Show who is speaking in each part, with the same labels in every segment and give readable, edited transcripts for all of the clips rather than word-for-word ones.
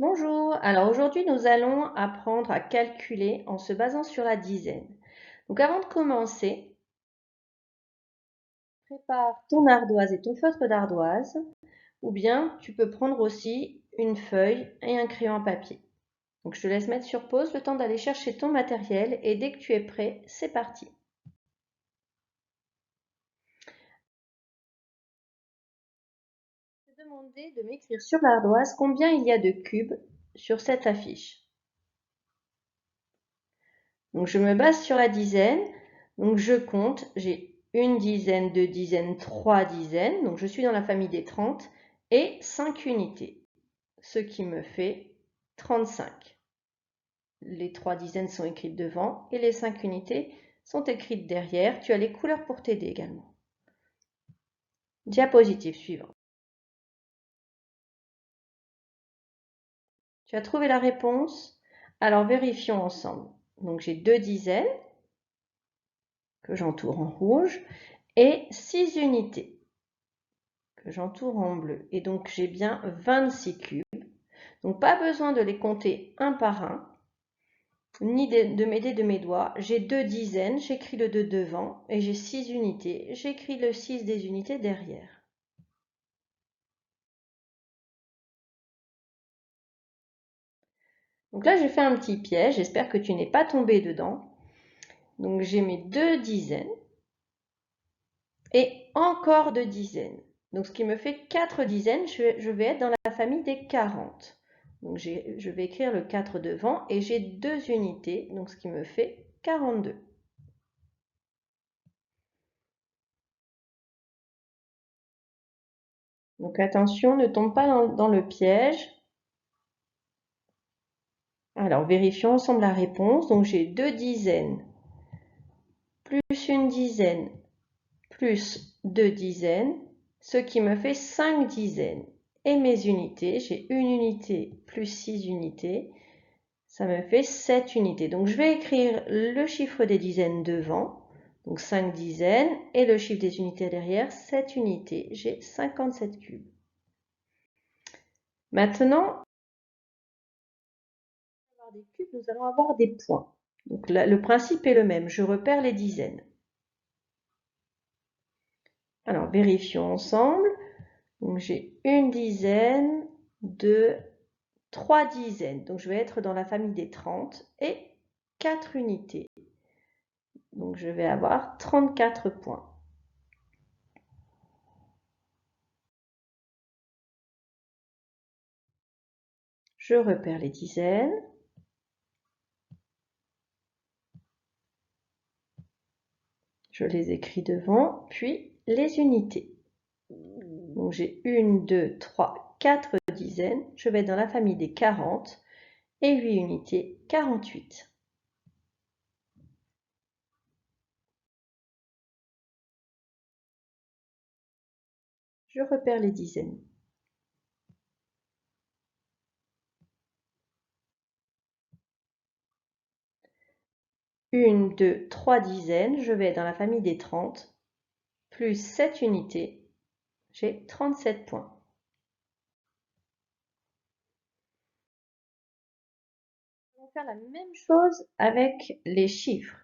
Speaker 1: Bonjour, alors aujourd'hui nous allons apprendre à calculer en se basant sur la dizaine. Donc avant de commencer, prépare ton ardoise et ton feutre d'ardoise, ou bien tu peux prendre aussi une feuille et un crayon à papier. Donc je te laisse mettre sur pause le temps d'aller chercher ton matériel et dès que tu es prêt, c'est parti. Je vais te demander de m'écrire sur l'ardoise combien il y a de cubes sur cette affiche. Donc je me base sur la dizaine, donc je compte, j'ai une dizaine, deux dizaines, trois dizaines, donc je suis dans la famille des 30, et 5 unités, ce qui me fait 35. Les trois dizaines sont écrites devant et les 5 unités sont écrites derrière. Tu as les couleurs pour t'aider également. Diapositive suivante. Tu as trouvé la réponse? Alors vérifions ensemble. Donc j'ai deux dizaines que j'entoure en rouge et 6 unités que j'entoure en bleu. Et donc j'ai bien 26 cubes. Donc pas besoin de les compter un par un, ni de m'aider de mes doigts. J'ai deux dizaines, j'écris le 2 devant, et j'ai 6 unités, j'écris le 6 des unités derrière. Donc là j'ai fait un petit piège, j'espère que tu n'es pas tombé dedans. Donc j'ai mes deux dizaines, et encore deux dizaines. Donc ce qui me fait 4 dizaines, je vais être dans la famille des 40. Donc je vais écrire le 4 devant et j'ai deux unités, donc ce qui me fait 42. Donc attention, ne tombe pas dans le piège. Alors vérifions ensemble la réponse. Donc j'ai deux dizaines, plus une dizaine, plus deux dizaines, ce qui me fait 5 dizaines. Et mes unités, j'ai une unité plus 6 unités, ça me fait 7 unités. Donc je vais écrire le chiffre des dizaines devant, donc 5 dizaines, et le chiffre des unités derrière, 7 unités. J'ai 57 cubes. Maintenant, pour avoir des cubes, nous allons avoir des points. Donc là, le principe est le même, je repère les dizaines. Alors vérifions ensemble. Donc j'ai une dizaine, deux, trois dizaines. Donc je vais être dans la famille des 30 et 4 unités. Donc je vais avoir 34 points. Je repère les dizaines. Je les écris devant, puis les unités. Donc j'ai 1, 2, 3, 4 dizaines. Je vais être dans la famille des 40 et 8 unités, 48. Je repère les dizaines. 1, 2, 3 dizaines, je vais dans la famille des 30, plus 7 unités, j'ai 37 points. On va faire la même chose avec les chiffres.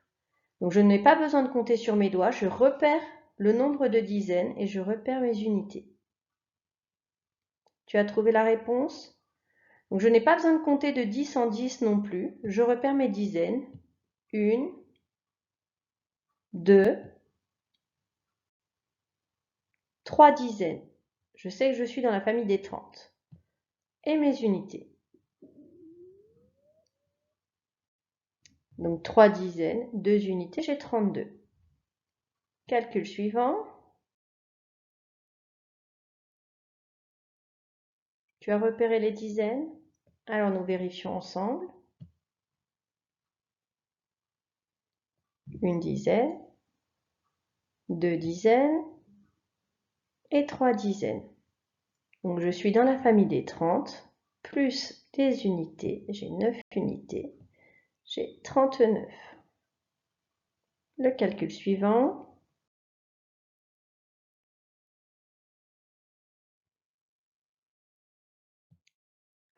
Speaker 1: Donc je n'ai pas besoin de compter sur mes doigts, je repère le nombre de dizaines et je repère mes unités. Tu as trouvé la réponse? Donc je n'ai pas besoin de compter de 10 en 10 non plus, je repère mes dizaines. 1, 2, 3 dizaines. Je sais que je suis dans la famille des 30. Et mes unités. Donc 3 dizaines, 2 unités, j'ai 32. Calcul suivant. Tu as repéré les dizaines? Alors nous vérifions ensemble. Une dizaine, deux dizaines et trois dizaines. Donc je suis dans la famille des 30, plus des unités, j'ai 9 unités, j'ai 39. Le calcul suivant.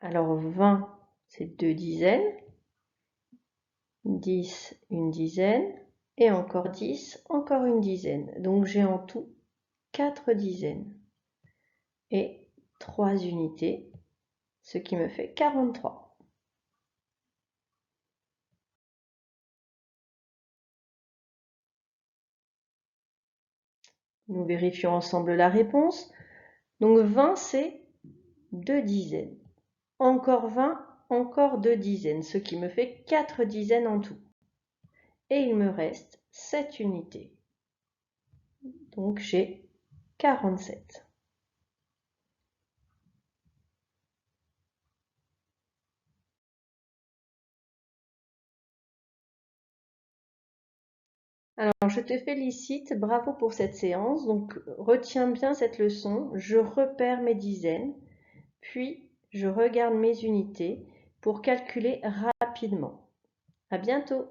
Speaker 1: Alors 20, c'est 2 dizaines. 10, une dizaine. Et encore 10, encore une dizaine. Donc j'ai en tout 4 dizaines. Et 3 unités, ce qui me fait 43. Nous vérifions ensemble la réponse. Donc 20, c'est 2 dizaines. Encore 20, encore 2 dizaines, ce qui me fait 4 dizaines en tout. Et il me reste 7 unités. Donc j'ai 47. Alors, je te félicite, bravo pour cette séance. Donc, retiens bien cette leçon. Je repère mes dizaines, puis je regarde mes unités pour calculer rapidement. À bientôt!